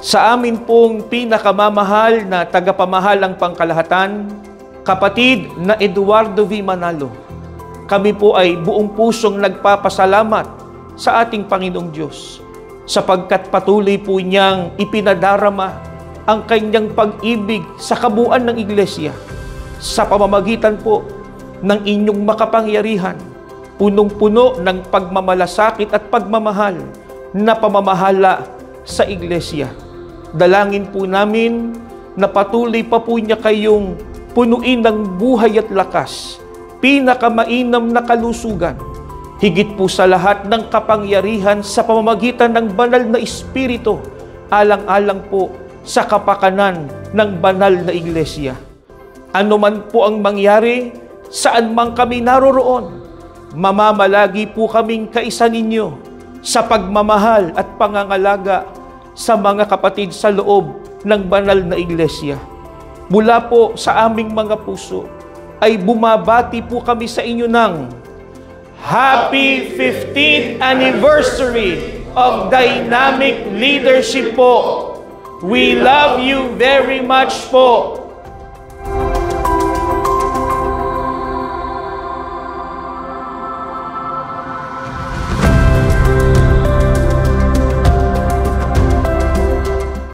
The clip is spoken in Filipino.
Sa amin pong pinakamamahal na tagapamahalang pangkalahatan, kapatid na Eduardo V. Manalo, kami po ay buong pusong nagpapasalamat sa ating Panginoong Diyos sapagkat patuloy po niyang ipinadarama ang kanyang pag-ibig sa kabuuan ng Iglesia sa pamamagitan po ng inyong makapangyarihan, punong-puno ng pagmamalasakit at pagmamahal na pamamahala sa Iglesia. Dalangin po namin na patuloy pa po niya kayong punuin ng buhay at lakas, pinakamainam na kalusugan, higit po sa lahat ng kapangyarihan sa pamamagitan ng banal na Espiritu, alang-alang po sa kapakanan ng banal na Iglesia. Ano man po ang mangyari, saan man kami naroroon, mamamalagi po kaming kaisa ninyo sa pagmamahal at pangangalaga sa mga kapatid sa loob ng banal na Iglesia. Mula po sa aming mga puso ay bumabati po kami sa inyo ng Happy 15th Anniversary of Dynamic Leadership po! We love you very much po!